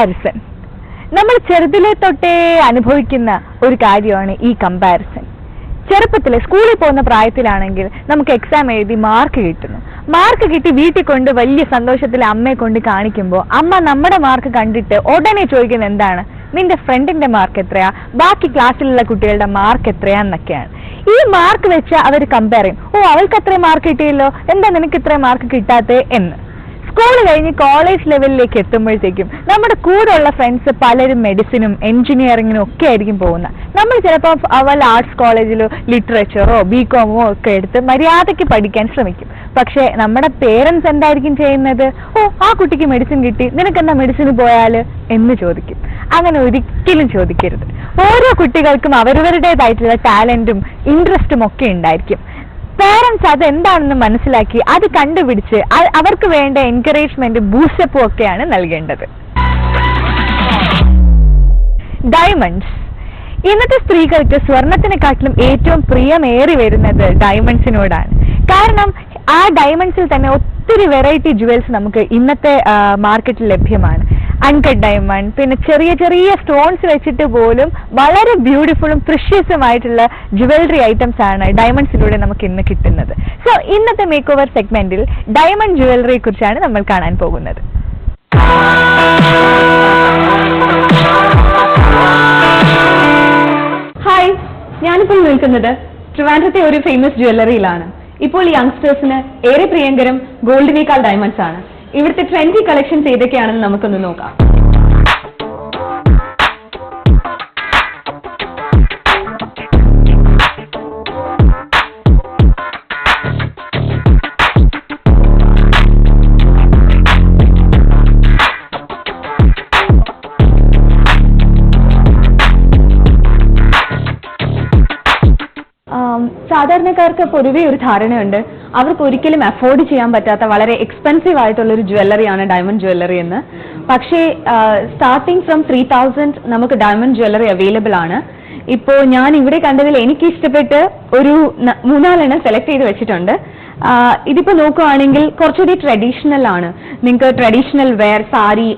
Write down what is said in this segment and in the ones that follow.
Comparison നമ്മൾ ചെറുതിലെ തൊട്ടേ അനുഭവിക്കുന്ന ഒരു കാര്യമാണ് ഈ കമ്പാരിസൺ. ചെറുപ്പത്തിൽ സ്കൂളിൽ പോകുന്ന പ്രായത്തിലാണെങ്കിൽ നമുക്ക് എക്സാം എഴുതി മാർക്ക് കിട്ടുന്നു. മാർക്ക് കിട്ടി വീട്ടിൽ കൊണ്ട് വലിയ സന്തോഷത്തിൽ അമ്മയെ കൊണ്ട് കാണിക്കുമ്പോൾ അമ്മ നമ്മുടെ മാർക്ക് കണ്ടിട്ട് ഉടനെ ചോദിക്കുന്നത് എന്താണ്, നിന്റെ ഫ്രണ്ടിന്റെ മാർക്ക് എത്രയാ, ബാക്കി ക്ലാസ്സിലുള്ള കുട്ടികളുടെ മാർക്ക് എത്രയാന്നൊക്കെയാണ്. ഈ മാർക്ക് വെച്ച് അവർ കമ്പയർ ചെയ്യും. ഓ, അവൾക്ക് അത്രയും മാർക്ക് കിട്ടിയല്ലോ, എന്താ നിനക്ക് ഇത്രയും മാർക്ക് കിട്ടാത്തത് എന്ന്. സ്കൂൾ കഴിഞ്ഞ് കോളേജ് ലെവലിലേക്ക് എത്തുമ്പോഴത്തേക്കും നമ്മുടെ കൂടെയുള്ള ഫ്രണ്ട്സ് പലരും മെഡിസിനും എഞ്ചിനീയറിങ്ങിനും ഒക്കെ ആയിരിക്കും പോകുന്നത്. നമ്മൾ ചിലപ്പോൾ വല്ല ആർട്സ് കോളേജിലോ ലിറ്ററേച്ചറോ ബികോമോ ഒക്കെ എടുത്ത് മര്യാദയ്ക്ക് പഠിക്കാൻ ശ്രമിക്കും. പക്ഷേ നമ്മുടെ പേരൻസ് എന്തായിരിക്കും ചെയ്യുന്നത്, ഓ ആ കുട്ടിക്ക് മെഡിസിൻ കിട്ടി, നിനക്കെന്താ മെഡിസിന് പോയാൽ എന്ന് ചോദിക്കും. അങ്ങനെ ഒരിക്കലും ചോദിക്കരുത്. ഓരോ കുട്ടികൾക്കും അവരവരുടേതായിട്ടുള്ള ടാലന്റും ഇൻട്രസ്റ്റും ഒക്കെ ഉണ്ടായിരിക്കും. പേരൻസ് അത് എന്താണെന്ന് മനസ്സിലാക്കി അത് കണ്ടുപിടിച്ച് അവർക്ക് വേണ്ട എൻകറേജ്മെന്റ് ബൂസ്റ്റപ്പും ഒക്കെയാണ് നൽകേണ്ടത്. ഡയമണ്ട്സ്. ഇന്നത്തെ സ്ത്രീകൾക്ക് സ്വർണത്തിനെക്കാട്ടിലും ഏറ്റവും പ്രിയമേറി വരുന്നത് ഡയമണ്ട്സിനോടാണ്. കാരണം ആ ഡയമണ്ട്സിൽ തന്നെ ഒത്തിരി വെറൈറ്റി ജുവൽസ് നമുക്ക് ഇന്നത്തെ മാർക്കറ്റിൽ ലഭ്യമാണ്. അൺകട്ട് ഡയമണ്ട്, പിന്നെ ചെറിയ ചെറിയ സ്റ്റോൺസ് വെച്ചിട്ട് പോലും വളരെ ബ്യൂട്ടിഫുള്ളും പ്രിഷ്യസുമായിട്ടുള്ള ജുവലറി ഐറ്റംസ് ആണ് ഡയമണ്ട്സിലൂടെ നമുക്ക് ഇന്ന് കിട്ടുന്നത്. സോ ഇന്നത്തെ മേക്ക് ഓവർ സെഗ്മെന്റിൽ ഡയമണ്ട് ജുവലറിയെ കുറിച്ചാണ് നമ്മൾ കാണാൻ പോകുന്നത്. ഹായ്, ഞാനിപ്പോൾ നിൽക്കുന്നത് ട്രിവാൻഡ്രത്തെ ഒരു ഫേമസ് ജ്വല്ലറിയിലാണ്. ഇപ്പോൾ യങ്സ്റ്റേഴ്സിന് ഏറെ പ്രിയങ്കരം ഗോൾഡിനേക്കാൾ ഡയമണ്ട്സ് ആണ്. ഇവിടുത്തെ ട്രെൻഡി കളക്ഷൻസ് ഏതൊക്കെയാണെന്ന് നമുക്കൊന്ന് നോക്കാം. സാധാരണക്കാർക്ക് പൊതുവേ ഒരു ധാരണയുണ്ട്, അവർക്ക് ഒരിക്കലും അഫോർഡ് ചെയ്യാൻ പറ്റാത്ത വളരെ എക്സ്പെൻസീവ് ആയിട്ടുള്ള ഒരു ജ്വല്ലറിയാണ് ഡയമണ്ട് ജ്വല്ലറി എന്ന്. പക്ഷേ സ്റ്റാർട്ടിംഗ് ഫ്രം 3000 നമുക്ക് ഡയമണ്ട് ജ്വല്ലറി അവൈലബിൾ ആണ്. ഇപ്പോൾ ഞാൻ ഇവിടെ കണ്ടതിൽ എനിക്ക് ഇഷ്ടപ്പെട്ട് ഒരു 3-4 സെലക്ട് ചെയ്ത് വെച്ചിട്ടുണ്ട്. ഇതിപ്പോൾ നോക്കുകയാണെങ്കിൽ കുറച്ചുകൂടി ട്രഡീഷണൽ ആണ്. നിങ്ങൾക്ക് ട്രഡീഷണൽ വെയർ, സാരി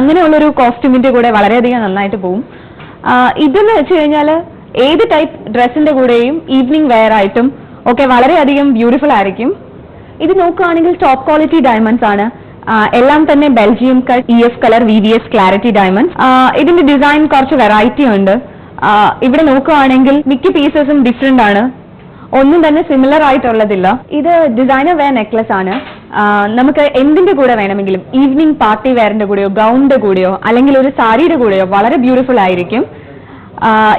അങ്ങനെയുള്ളൊരു കോസ്റ്റ്യൂമിന്റെ കൂടെ വളരെയധികം നന്നായിട്ട് പോകും. ഇതെന്ന് വെച്ച് കഴിഞ്ഞാൽ ഏത് ടൈപ്പ് ഡ്രസ്സിന്റെ കൂടെയും ഈവനിങ് വെയർ ആയിട്ടും ഒക്കെ വളരെയധികം ബ്യൂട്ടിഫുൾ ആയിരിക്കും. ഇത് നോക്കുകയാണെങ്കിൽ ടോപ്പ് ക്വാളിറ്റി ഡയമണ്ട്സ് ആണ്. എല്ലാം തന്നെ Belgium cut EF colour VVS clarity diamonds. ഇതിന്റെ ഡിസൈൻ കുറച്ച് വെറൈറ്റി ഉണ്ട്. ഇവിടെ നോക്കുകയാണെങ്കിൽ മിക്ക പീസസും ഡിഫറെന്റ് ആണ്, ഒന്നും തന്നെ സിമിലർ ആയിട്ടുള്ളതില്ല. ഇത് ഡിസൈനർ വെയർ നെക്ലസ് ആണ്. നമുക്ക് എന്തിന്റെ കൂടെ വേണമെങ്കിലും, ഈവനിങ് പാർട്ടി വെയറിന്റെ കൂടെയോ ഗൗണിന്റെ കൂടെയോ അല്ലെങ്കിൽ ഒരു സാരിയുടെ കൂടെയോ വളരെ ബ്യൂട്ടിഫുൾ ആയിരിക്കും.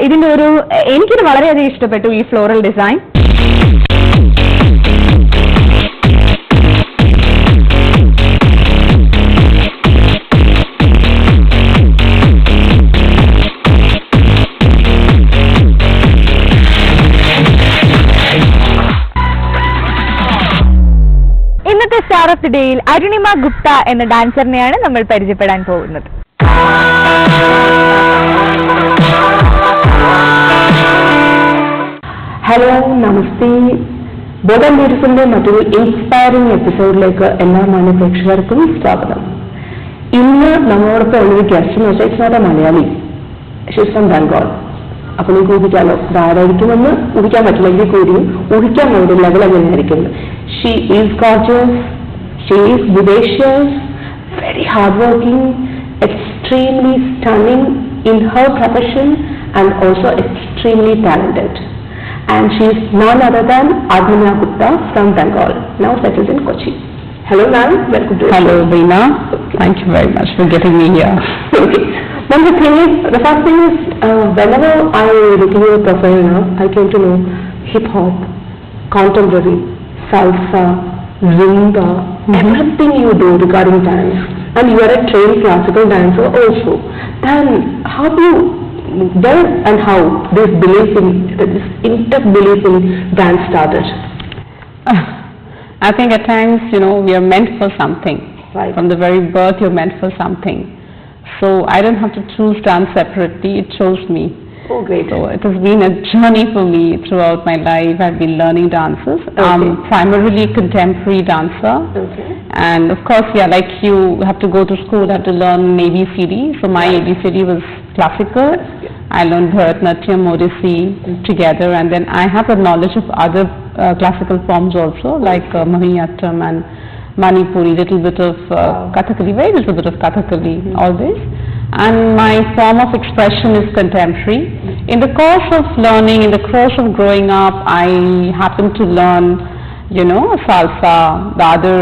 ഇതിന്റെ എനിക്കിത് വളരെയധികം ഇഷ്ടപ്പെട്ടു ഈ ഫ്ലോറൽ ഡിസൈൻ. ഇന്നത്തെ സ്റ്റാർ ഓഫ് ദി ഡേയിൽ അരുണിമ ഗുപ്ത എന്ന ഡാൻസറിനെയാണ് നമ്മൾ പരിചയപ്പെടാൻ പോകുന്നത്. ഹലോ, നമസ്തേ. ബോധം ബ്യൂട്ടിഫുളിന്റെ മറ്റൊരു ഇൻസ്പയറിംഗ് എപ്പിസോഡിലേക്ക് എല്ലാ മാന്യ പ്രേക്ഷകർക്കും സ്വാഗതം. ഇന്ന് നമ്മളോടൊപ്പം ഉള്ളൊരു ഗസ്റ്റ് എന്ന് വെച്ചാൽ it's not a Malayali, she's from Bengal. അപ്പൊ നിങ്ങൾക്ക് ഊഹിക്കാലോ ഇതാരായിരിക്കുമെന്ന്. ഊഹിക്കാൻ പറ്റില്ലെങ്കിൽ കൂടിയും ഊഹിക്കാൻ ഒരു ലെവൽ എങ്ങനെയായിരിക്കും. She is gorgeous, she is vivacious, very hardworking, extremely stunning in her profession and also extremely talented. And she is none other than Arunima Gupta from Bengal, now settled in Kochi. Hello ma'am, welcome to the Hello show. Beena, Okay. Thank you very much for getting me here. Okay. Then the first thing is, whenever I look at your profile now, I came to know hip hop, contemporary, salsa, zumba, everything you do regarding dance. And you are a trained classical dancer also. Then how do you, where and how this intense belief in dance started? I think at times, we are meant for something. Right. From the very birth, you're meant for something. So I don't have to choose dance separately, it chose me. Oh, great. So it has been a journey for me throughout my life. I've been learning dances. Primarily contemporary dancer. Okay. And of course, yeah, like you have to go to school, have to learn ABCD. So my ABCD was classical. I learned Bharatanatyam, Odissi together, and then I have a knowledge of other classical forms also, like Mohiniyattam and Manipuri, little bit of Kathakali, very little bit of Kathakali, all this. And my form of expression is contemporary. In the course of learning, in the course of growing up, I happened to learn, salsa, the other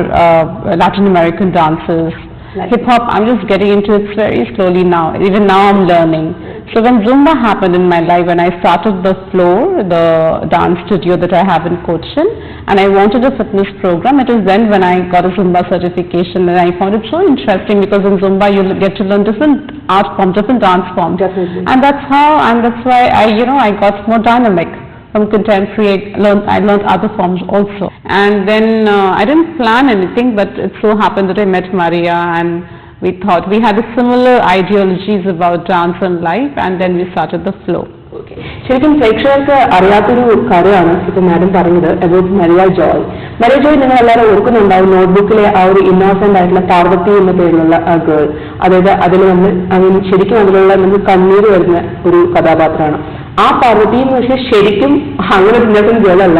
Latin American dances, hip-hop. I'm just getting into it very slowly now. Even now I'm learning. So when Zumba happened in my life, when I started the floor, the dance studio that I have in Cochin, and I wanted a fitness program, it was then when I got a Zumba certification, and I found it so interesting because in Zumba you get to learn different art forms, different dance forms. Definitely. And that's why I got more dynamic. From contemporary, I learned other forms also. And then I didn't plan anything, but it so happened that I met Maria, and we thought we had similar ideologies about dance and life, and then we started the flow. ശരിക്കും പ്രേക്ഷകർക്ക് അറിയാത്തൊരു കാര്യമാണ് ഇപ്പൊ madam പറഞ്ഞത് about Maria Joy. Maria Joy നിങ്ങൾ എല്ലാവരും ഓർക്കുന്നുണ്ടാവും, നോട്ട്ബുക്കിലെ ആ ഒരു ഇന്നോസെന്റ് ആയിട്ടുള്ള പാർവതി എന്ന പേരിലുള്ള ആ ഗേൾ. അതായത് അതിൽ നമ്മൾ ശരിക്കും അതിലുള്ള നമുക്ക് കണ്ണീര് വരുന്ന ഒരു കഥാപാത്രമാണ് ആ പാർവതി എന്ന് വെച്ചാൽ. ശരിക്കും അങ്ങനെ ഒരു ഇന്നോസെന്റ് ഗേൾ അല്ല,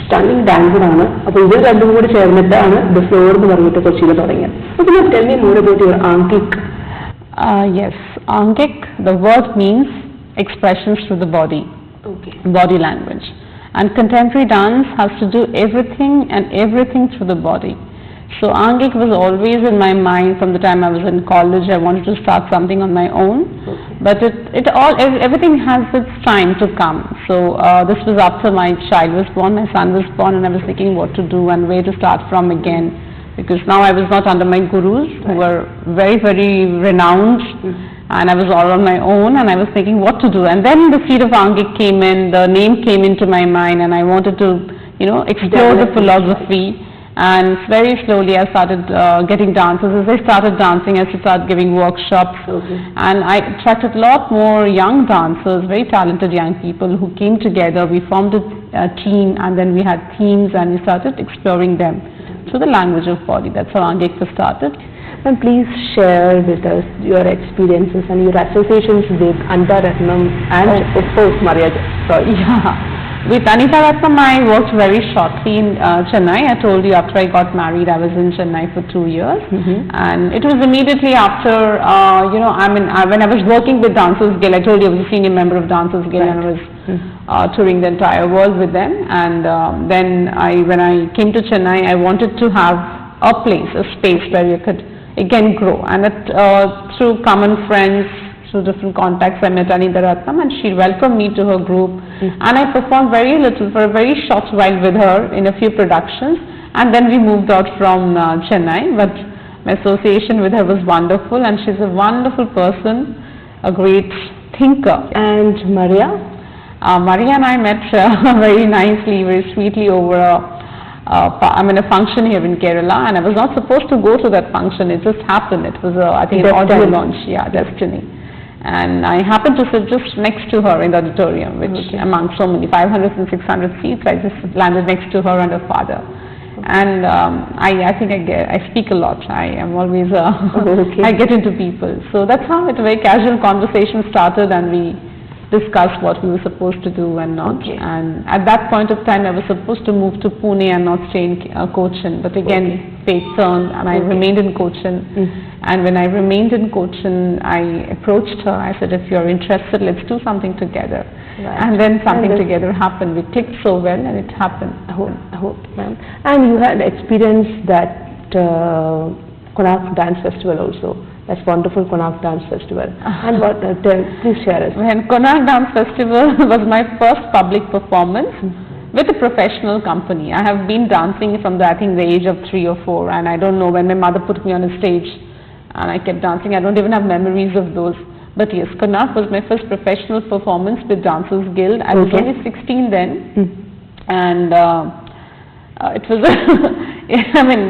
സ്റ്റണ്ണിങ് ഡാൻസറാണ്. അപ്പൊ ഇത് രണ്ടും കൂടി ചേർന്നിട്ടാണ് ദ ഫ്ലോർ എന്ന് പറഞ്ഞിട്ട് കൊച്ചിയിൽ തുടങ്ങിയത്. അപ്പൊ tell me more about your Angik. Yes, Angik, the word means expressions through the body, body language. And contemporary dance has to do everything through the body. So Angik was always in my mind from the time I was in college. I wanted to start something on my own, but everything has its time to come. So this was after my child was born, my son was born, and I was thinking what to do and where to start from again, because now I was not under my gurus who were very, very renowned, and I was all on my own, and I was thinking what to do. And then the seed of Angik came in, the name came into my mind, and I wanted to explore the philosophy. And very slowly I started getting dancers. As I started dancing, I started giving workshops, and I attracted a lot more young dancers, very talented young people who came together. We formed a team, and then we had themes, and we started exploring them through the language of body. That's how Angik started. And please share with us your experiences and your associations with Anita Ratnam and of course Maria Joy. Yeah. With Anita Ratnam, I worked very shortly in Chennai. I told you after I got married, I was in Chennai for 2 years, and it was immediately after, when I was working with Dancers Guild. I told you I was a senior member of Dancers Guild, and I was touring the entire world with them. And then when I came to Chennai, I wanted to have a place, a space where you could again grow. And through common friends, through different contacts, I met Anita Ratnam, and she welcomed me to her group, and I performed very little for a very short while with her in a few productions, and then we moved out from Chennai. But my association with her was wonderful, and she's a wonderful person, a great thinker. And Maria? Maria and I met very nicely, very sweetly over a function here in Kerala, and I was not supposed to go to that function. It just happened. It was I think an audio launch, destiny. And I happened to sit just next to her in the auditorium, which among so many 500 and 600 seats, I just landed next to her and her father. And I think I speak a lot. I am always I get into people. So that's how a very casual conversation started, and we discussed what we were supposed to do and not. And at that point of time, I was supposed to move to Pune and not stay in Cochin. But again, fate turned, and I remained in Cochin. And when I remained in Cochin, I approached her. I said, if you're interested, let's do something together. And then something together happened. We clicked so well, and it happened. I hope, ma'am. And you had experienced that Konark Dance Festival also. That's wonderful, Konark Dance Festival. And what? Please share us. When Konark Dance Festival was my first public performance with a professional company. I have been dancing from the age of 3 or 4, and I don't know when my mother put me on a stage, and I kept dancing. I don't even have memories of those. But yes, Konark was my first professional performance with Dancers Guild. I was only 16 then, and it was.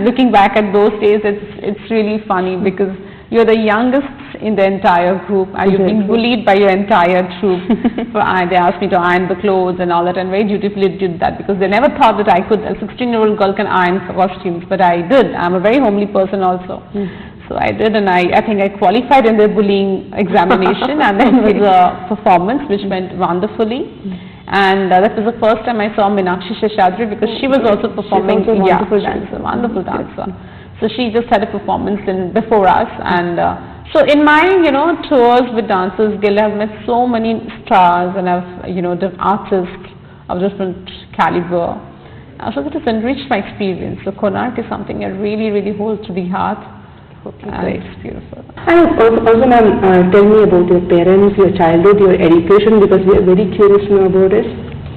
Looking back at those days, it's really funny because you're the youngest in the entire group, and you've been bullied by your entire troop. They asked me to iron the clothes and all that, and very dutifully did that, because they never thought that I could, a 16-year-old girl can iron costumes, but I did. I'm a very homely person also. So I did, and I think I qualified in the bullying examination, and then it was a performance which went wonderfully. And that was the first time I saw Meenakshi Sheshadri, because she was also performing. She's also She's a wonderful dancer. So she just had a performance before us, and so in my tours with Dancers Guild, I've met so many stars, and I've the artists of different caliber. So that has enriched my experience. So Konark is something I really, really hold to the heart. And it's beautiful. And also, ma'am, tell me about your parents, your childhood, your education, because we are very curious to know about it.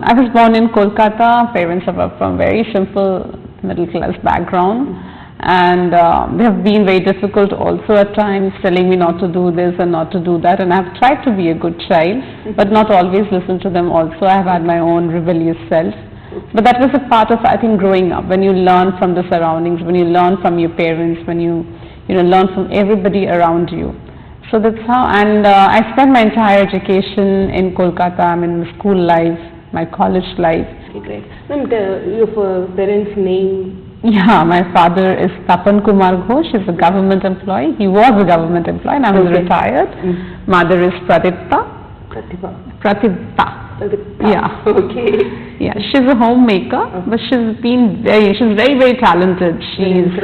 I was born in Kolkata. Parents are from very simple middle class background, and they have been very difficult also at times, telling me not to do this and not to do that, and I have tried to be a good child, but not always listen to them also. I have had my own rebellious self. But that was a part of, I think, growing up, when you learn from the surroundings, when you learn from your parents, when you learn from everybody around you. So that's how, and I spent my entire education in Kolkata. I mean, my school life, my college life. Okay, great. Ma'am, your parents' name? Yeah, my father is Tapan Kumar Ghosh. He's a government employee. He was a government employee, now he's retired. Mother is Pratipta. Pratipta. Yeah. Okay. Yeah, she's a homemaker, but she's very, very talented. She's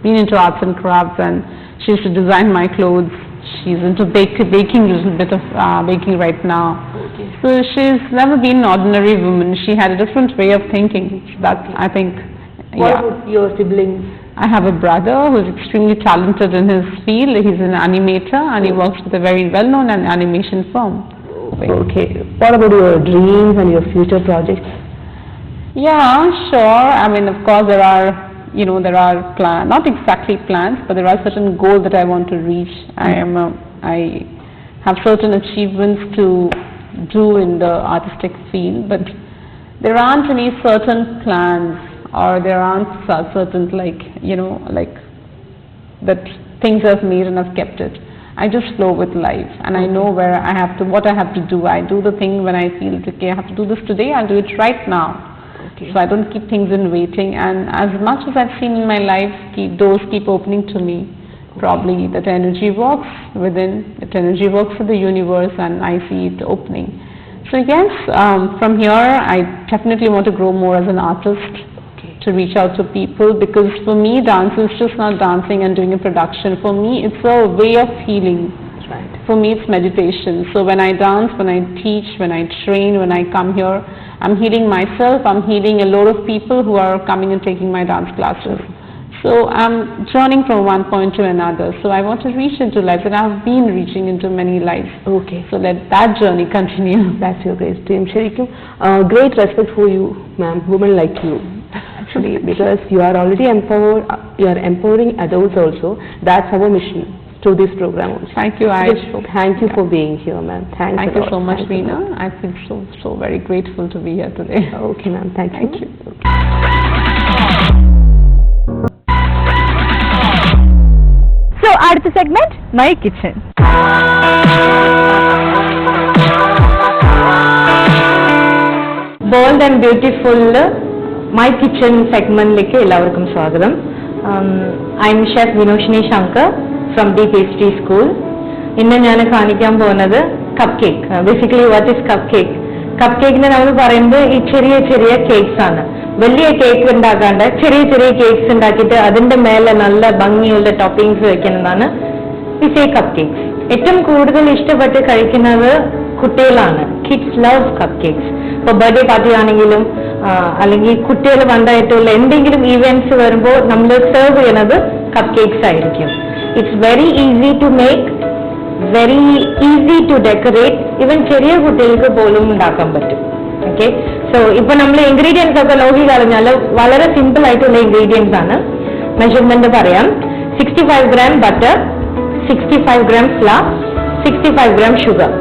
been into arts and crafts, and she used to design my clothes. She's into baking, a little bit of baking right now. Okay. So she's never been an ordinary woman. She had a different way of thinking. That I think. What about your siblings? I have a brother who is extremely talented in his field. He's an animator, and he works with a very well-known animation firm. Okay. What about your dreams and your future projects? Yeah, sure. I mean, of course, there are plans, not exactly plans, but there are certain goals that I want to reach. I have certain achievements to do in the artistic field, but there aren't any certain plans, or there aren't certain that things I've made and I've kept it. I just flow with life, and I know what I have to do. I do the thing when I feel okay, I have to do this today, I'll do it right now. Okay. So I don't keep things in waiting, and as much as I've seen in my life, doors keep opening to me. Probably that energy works within, that energy works for the universe, and I see it opening. So yes, from here I definitely want to grow more as an artist, to reach out to people, because for me dance is just not dancing and doing a production. For me it's a way of healing. Right. For me it's meditation. So when I dance, when I teach, when I train, when I come here, I'm healing myself, I'm healing a lot of people who are coming and taking my dance classes. So I'm journeying from one point to another. So I want to reach into lives, and I've been reaching into many lives. Okay. So let that journey continue. That's your great dream. Sharikum, great respect for you, ma'am, women like you. Actually, because you are already empowered, you are empowering others also. That's our mission to this program also. Thank you, Aish. Thank you for being here, ma'am. Thank you so much, Veena. I feel so very grateful to be here today. Okay, ma'am. Thank you. Thank you. So, അടുത്ത segment, My Kitchen. Bold and beautiful My Kitchen segment-ലേക്ക് എല്ലാവർക്കും സ്വാഗതം. I'm Chef Vinoshini Shankar from the Pastry School. ഇന്ന് ഞാൻ കാണിക്കാൻ പോകുന്നത് cupcake. Basically what is cupcake? Cup കേക്കിനെ നമ്മൾ പറയുന്നത് ഈ ചെറിയ ചെറിയ കേക്ക്സ് ആണ്. വലിയ കേക്ക് ഉണ്ടാക്കാണ്ട് ചെറിയ ചെറിയ കേക്ക്സ് ഉണ്ടാക്കിയിട്ട് അതിന്റെ മേലെ നല്ല ഭംഗിയുള്ള ടോപ്പിംഗ്സ് വെക്കുന്നതാണ് ഈ കപ്പ് കേക്ക്സ്. ഏറ്റവും കൂടുതൽ ഇഷ്ടപ്പെട്ട് കഴിക്കുന്നത് കുട്ടികളാണ്. Kids love cup cakes. ഇപ്പോൾ ബർത്ത്ഡേ പാർട്ടി ആണെങ്കിലും അല്ലെങ്കിൽ കുട്ടികൾ പണ്ടായിട്ടുള്ള എന്തെങ്കിലും ഈവെന്റ്സ് വരുമ്പോൾ നമ്മൾ സെർവ് ചെയ്യുന്നത് കപ്പ് കേക്ക്സ് ആയിരിക്കും. It's very easy to make, very easy to decorate. Even ചെറിയ കുട്ടികൾക്ക് പോലും ഉണ്ടാക്കാൻ പറ്റും. ഓക്കെ, സോ ഇപ്പൊ നമ്മൾ ഇൻഗ്രീഡിയൻസ് ഒക്കെ നോക്കി കളഞ്ഞാൽ വളരെ സിമ്പിൾ ആയിട്ടുള്ള ഇൻഗ്രീഡിയൻസ് ആണ്. മെഷർമെന്റ് പറയാം. 65 gram butter, 65 gram flower, 65 gram sugar.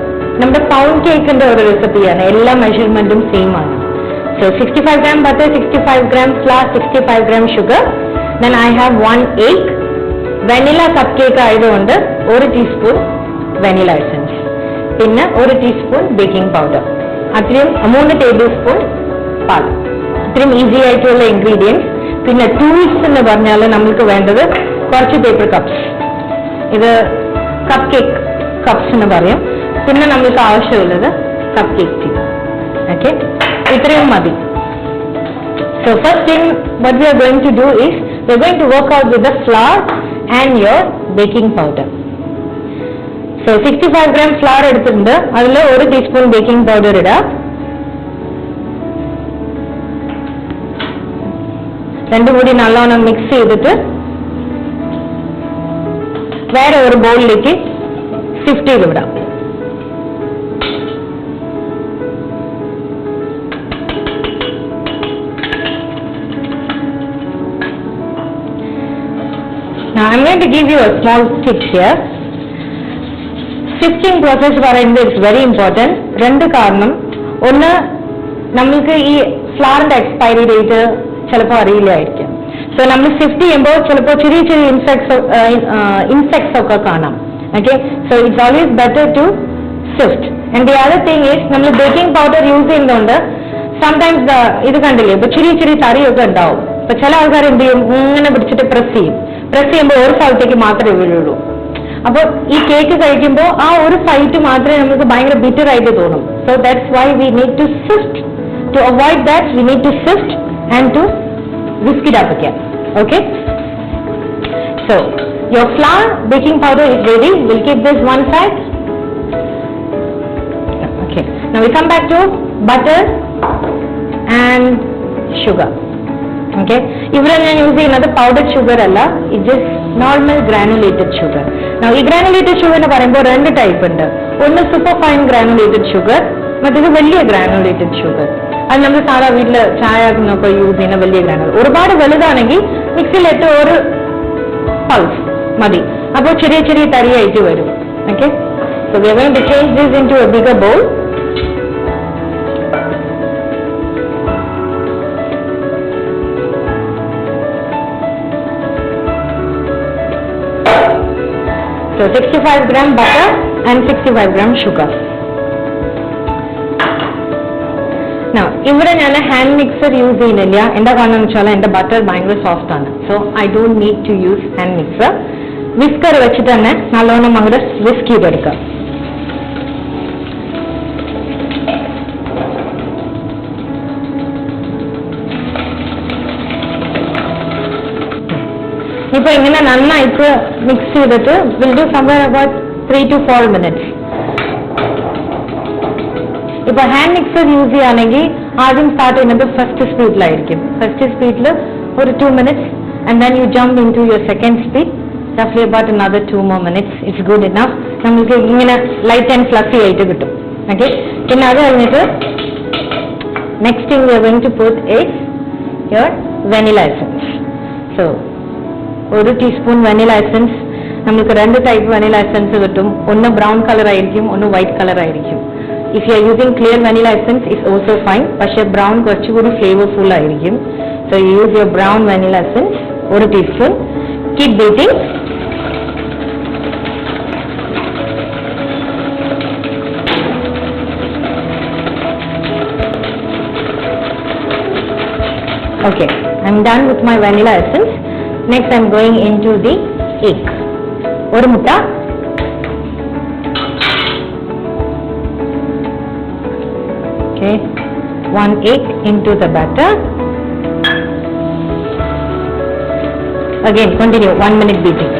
നമ്മുടെ പൗണ്ട് കേക്കിന്റെ ഒരു റെസിപ്പിയാണ്. എല്ലാ മെഷർമെന്റും സെയിം ആണ്. So 65 gram butter, 65 gram flour, 65 gram sugar. Then I have 1 egg, vanilla cupcake ആയതുകൊണ്ട് 1 ടീസ്പൂൺ vanilla essence, പിന്നെ 1 ടീസ്പൂൺ ബേക്കിംഗ് പൗഡർ, അത്രയും 3 ടേബിൾ സ്പൂൺ പാൽ. ഇത്രയും ഈസി ആയിട്ടുള്ള ഇൻഗ്രീഡിയൻസ്. പിന്നെ ടൂൾസ് എന്ന് പറഞ്ഞാൽ നമുക്ക് വേണ്ടത് കുറച്ച് പേപ്പർ കപ്സ്, ഇത് കപ്പ് കേക്ക് കപ്സ് എന്ന് പറയും. പിന്നെ നമുക്ക് ആവശ്യമുള്ളത് കപ്പ് കേക്ക് ടീ. ഓക്കെ, ഇത്രയും മതി. So first thing what we are going to do is we are going to work out with the flour and your baking powder. So 65 gram flour എടുത്തിട്ടുണ്ട്, അതിൽ 1 teaspoon baking powder ഇടാം. രണ്ടും കൂടി നല്ലോണം mix ചെയ്തിട്ട് വേറെ ഒരു ബൗളിലേക്ക് ഷിഫ്റ്റ് ചെയ്ത് വിടാം. Now I'm going to give you a small tip here. Shifting process പറയുന്നത് is very important. രണ്ട് കാരണം, ഒന്ന് നമ്മൾക്ക് ഈ ഫ്ലവറിന്റെ എക്സ്പയറി ഡേറ്റ് ചിലപ്പോൾ അറിയില്ലായിരിക്കും. സോ നമ്മൾ ഷിഫ്റ്റ് ചെയ്യുമ്പോൾ ചിലപ്പോൾ ചെറിയ ചെറിയ ഇൻസെക്ട്സ് ഒക്കെ കാണാം. Okay, so it's always better to sift. And the other thing is നമ്മൾ ബേക്കിംഗ് പൗഡർ യൂസ് ചെയ്യുന്നതുകൊണ്ട് സംടൈംസ് ഇത് കണ്ടില്ലേ, ഇപ്പൊ ചെറിയ ചെറിയ തറിയൊക്കെ ഉണ്ടാവും. അപ്പൊ ചില ആൾക്കാർ എന്ത് ചെയ്യും, ഇങ്ങനെ പിടിച്ചിട്ട് പ്രസ് ചെയ്യുമ്പോൾ ഒരു സ്ഥലത്തേക്ക് മാത്രമേ വീഴുള്ളൂ. അപ്പോൾ ഈ കേക്ക് കഴിക്കുമ്പോൾ ആ ഒരു സൈറ്റ് മാത്രമേ നമുക്ക് ഭയങ്കര ബിറ്റർ ആയിട്ട് തോന്നും. So that's why we need to sift. To avoid that we need to sift and to whisk it up again. Okay, so your flour, baking powder is ready. We'll keep this one side. Okay, now we come back to butter and sugar. Okay, ഇവിടെ ഞാൻ use ചെയ്യുന്നത് powdered sugar അല്ല, it is normal granulated sugar. Now ഈ granulated sugar എന്ന് പറയുമ്പോൾ രണ്ട് type ഉണ്ട്. ഒന്ന് സൂപ്പർ ഫൈൻ granulated sugar, മറ്റേത് വലിയ granulated sugar. അത് നമ്മൾ സാധാ വീട്ടിൽ ചായ ആക്കുന്നൊക്കെ യൂസ് ചെയ്യുന്ന വലിയ ഗ്രാനുകൾ. ഒരുപാട് വലുതാണെങ്കിൽ മിക്സിയിലിട്ട് ഒരു പൾസ് മതി, അപ്പോൾ ചെറിയ ചെറിയ തരിയായിട്ട് വരും. Okay, so we are going to change this into a bigger bowl. So 65 gram butter and 65 gram sugar. ഇവിടെ ഞാൻ ഹാൻഡ് മിക്സർ യൂസ് ചെയ്യുന്നില്ല. എന്താ കാരണം എന്ന് വെച്ചാൽ എൻ്റെ ബട്ടർ ഭയങ്കര സോഫ്റ്റ് ആണ്. So I don't need to use hand mixer. Whisker വെച്ചിട്ട് തന്നെ നല്ലോണം അങ്ങോട്ട് വിസ്ക് ചെയ്തെടുക്കാം. ഇപ്പൊ ഇങ്ങനെ നന്നായിട്ട് മിക്സ് ചെയ്തിട്ട് will do somewhere about 3 to 4 minutes. ഇപ്പൊ ഹാൻഡ് മിക്സർ യൂസ് ചെയ്യുകയാണെങ്കിൽ ആദ്യം സ്റ്റാർട്ട് ചെയ്യുന്നത് ഫസ്റ്റ് സ്പീഡിലായിരിക്കും. ഫസ്റ്റ് സ്പീഡിൽ ഒരു 2 minutes and then you jump into your second speed, roughly about another 2 more minutes. It's good enough. നമുക്ക് ഇങ്ങനെ ലൈറ്റ് ആൻഡ് ഫ്ലഫി ആയിട്ട് കിട്ടും. ഓക്കെ, പിന്നെ അത് കഴിഞ്ഞിട്ട് next thing we are going to put is your vanilla essence. So 1 teaspoon vanilla essence. നമുക്ക് രണ്ട് type vanilla essence കിട്ടും. ഒന്ന് ബ്രൗൺ കളർ ആയിരിക്കും, ഒന്ന് വൈറ്റ് കളർ ആയിരിക്കും. If you are using clear vanilla essence, it's also fine. പക്ഷേ brown കുറച്ചുകൂടി flavourful ആയിരിക്കും. So you use your brown vanilla essence, 1 teaspoon. Keep beating. Okay, I'm done with my vanilla essence. Next I'm going into the egg. ഒരു മുട്ട, okay, 1 egg into the batter. Again continue 1 minute beating.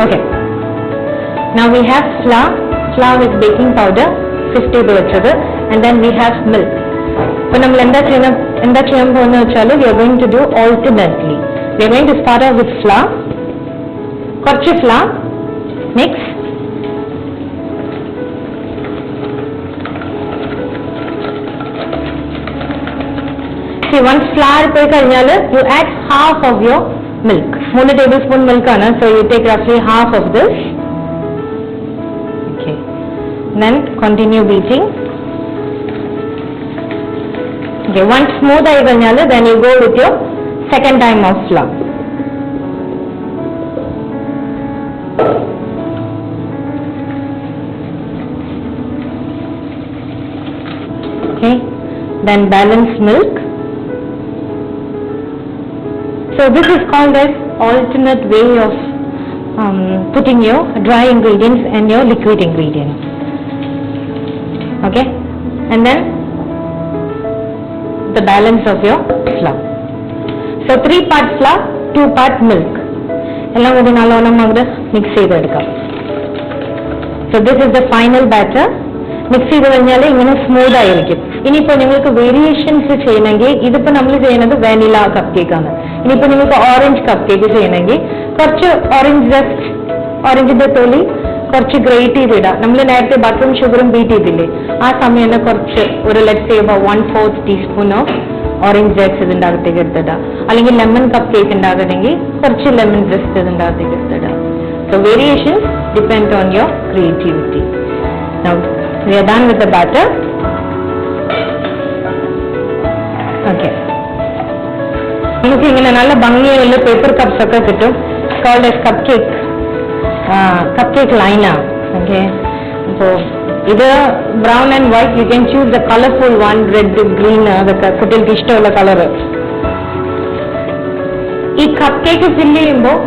Okay, now we have flour with baking powder 50 വെച്ചത്, and then we have milk. അപ്പോൾ നമ്മൾ എന്താ ചെയ്യാൻ പോകുന്നത് വെച്ചാൽ we are going to do alternately. We are going to start off with flour. കുറച്ച് flour mix, Okay, once flour പോയി കഴിഞ്ഞാൽ you add half of your milk. 3 tablespoon milk ആണ്, so you take roughly half of this. Okay, then continue beating. Okay, once smooth ആയി കഴിഞ്ഞാൽ then you go with your second time of flour. Okay, then balance milk. So this is called as alternate way of putting your dry ingredients and your liquid ingredients. Okay, and then the balance of your flour. So 3 parts flour, 2 part milk. എല്ലാം കൂടി നല്ലോണം അങ്ങോട്ട് mix ചെയ്തെടുക്കാം. So this is the final batter. Mix ചെയ്ത് കഴിഞ്ഞാൽ ഇങ്ങനെ smooth ആയിരിക്കും. ഇനിയിപ്പോൾ നിങ്ങൾക്ക് വേരിയേഷൻസ് ചെയ്യണമെങ്കിൽ, ഇതിപ്പോൾ നമ്മൾ ചെയ്യുന്നത് വാനില കപ്പ് കേക്ക് ആണ്. ഇനിയിപ്പോൾ നിങ്ങൾക്ക് ഓറഞ്ച് കപ്പ് കേക്ക് ചെയ്യണമെങ്കിൽ കുറച്ച് ഓറഞ്ച് ജസ്റ്റ്, ഓറഞ്ചിന്റെ തൊലി കുറച്ച് ഗ്രേറ്റ് ചെയ്തിടാം. നമ്മൾ നേരത്തെ ബട്ടറും ഷുഗറും ബീറ്റ് ചെയ്തില്ലേ, ആ സമയം തന്നെ കുറച്ച് ഒരു let's say 1/4 teaspoon of orange just ഇതിൻ്റെ അകത്തേക്ക് എടുത്തിടാം. അല്ലെങ്കിൽ ലെമൺ കപ്പ് കേക്ക് ഉണ്ടാകണമെങ്കിൽ കുറച്ച് ലെമൺ ജസ്റ്റ് ഇതിൻ്റെ അകത്തേക്ക് എടുത്തിടാം. So variations depend on your creativity. Now we are done with the batter. Okay, നമുക്ക് ഇങ്ങനെ നല്ല ഭംഗിയുള്ള പേപ്പർ കപ്സ് ഒക്കെ കിട്ടും. called as cupcake liner. Okay, so ഇത് brown and white, you can choose the colourful one, red, green, അതൊക്കെ കുട്ടികൾക്ക് ഇഷ്ടമുള്ള കളറ്. ഈ കപ്പ് കേക്ക് ഫില്ല് ചെയ്യുമ്പോൾ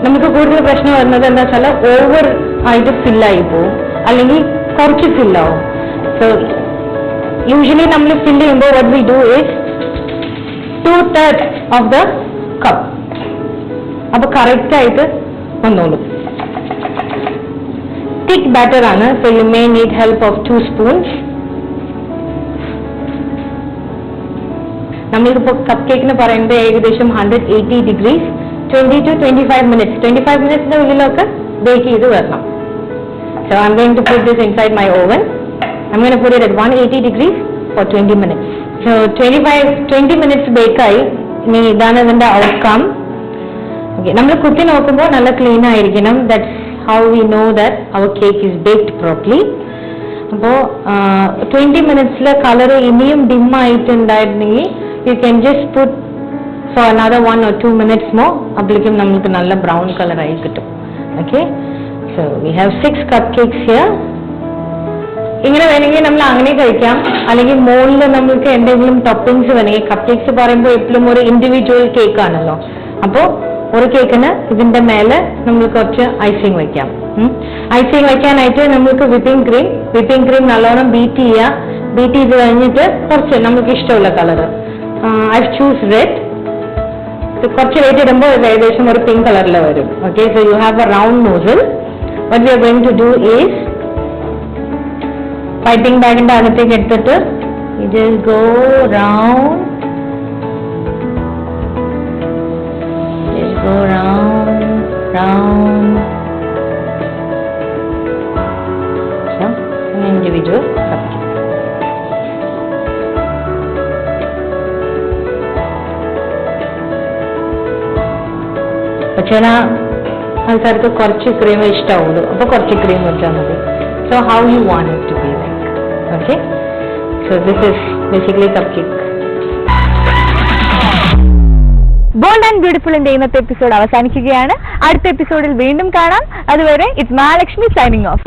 നമുക്ക് കൂടുതൽ പ്രശ്നം വരുന്നത് എന്താ വെച്ചാൽ ഓവർ ആയിട്ട് ഫില്ലായി പോവും, അല്ലെങ്കിൽ കുറച്ച് ഫില്ലാവും. സോ യൂഷ്വലി നമ്മൾ ഫില്ല് ചെയ്യുമ്പോൾ what we do is 2/3 of the cup. അപ്പൊ കറക്റ്റ് ആയിട്ട് വന്നോളൂ. തിക്ക് ബാറ്റർ ആണ്, so you may need help of 2 spoons. നമ്മളിപ്പോ കപ്പ് കേക്കിന് പറയുന്നത് ഏകദേശം 180 degrees 20 to 25 minutes. 25 minutes ഉള്ളിലൊക്കെ ബേക്ക് ചെയ്ത് വരണം. So I'm going to put this inside my oven. I'm going to put it at 180 degrees for 20 minutes. So 20 minutes bake ആയി. ഇനി ഇതാണ് ഇതിന്റെ ഔട്ട്കം. Okay, നമ്മൾ കുത്തി നോക്കുമ്പോൾ നല്ല ക്ലീൻ ആയിരിക്കണം. That's how we know that our cake is baked properly. അപ്പോൾ 20 minutes കളർ ഇനിയും dim ആയിട്ടുണ്ടായിരുന്നെങ്കിൽ you can just put for another 1 or 2 minutes more. അപ്പോഴേക്കും നമുക്ക് നല്ല ബ്രൗൺ കളർ ആയി കിട്ടും. Okay, so we have 6 cupcakes here. ഇങ്ങനെ വേണമെങ്കിൽ നമ്മൾ അങ്ങനെ കഴിക്കാം, അല്ലെങ്കിൽ മുകളിൽ നമ്മൾക്ക് എന്തെങ്കിലും ടോപ്പിംഗ്സ് വേണമെങ്കിൽ. കപ്പ് കേക്ക്സ് പറയുമ്പോൾ എപ്പോഴും ഒരു ഇൻഡിവിജ്വൽ കേക്ക് ആണല്ലോ, അപ്പോൾ ഒരു കേക്കിന് ഇതിന്റെ മേലെ നമ്മൾ കുറച്ച് ഐസിങ് വയ്ക്കാം. ഐസിങ് വയ്ക്കാനായിട്ട് നമുക്ക് വിപ്പിംഗ് ക്രീം നല്ലോണം ബീറ്റ് ചെയ്യുക. ബീറ്റ് ചെയ്ത് കഴിഞ്ഞിട്ട് കുറച്ച് നമുക്ക് ഇഷ്ടമുള്ള കളറ്, ഐ ചൂസ് റെഡ്. കുറച്ച് റെഡ് ഇടുമ്പോൾ ഏകദേശം ഒരു പിങ്ക് കളറിൽ വരും. Okay, so you have a round nozzle. What we are going to do is piping ബാഗിന്റെ അകത്തേക്ക് എടുത്തിട്ട് it just go round, just go round. So an individual cupcake. ചില ആൾക്കാർക്ക് കുറച്ച് ക്രീം ഇഷ്ടമാവുള്ളൂ, അപ്പോൾ കുറച്ച് ക്രീം വെച്ചാൽ മതി. So how you want it to be like. Okay, so this is basically cupcake. Bold and ബ്യൂട്ടിഫുളിന്റെ ഇന്നത്തെ എപ്പിസോഡ് അവസാനിക്കുകയാണ്. അടുത്ത എപ്പിസോഡിൽ വീണ്ടും കാണാം. അതുവരെ ഇറ്റ്സ് മഹാലക്ഷ്മി സൈനിങ് ഓഫ്.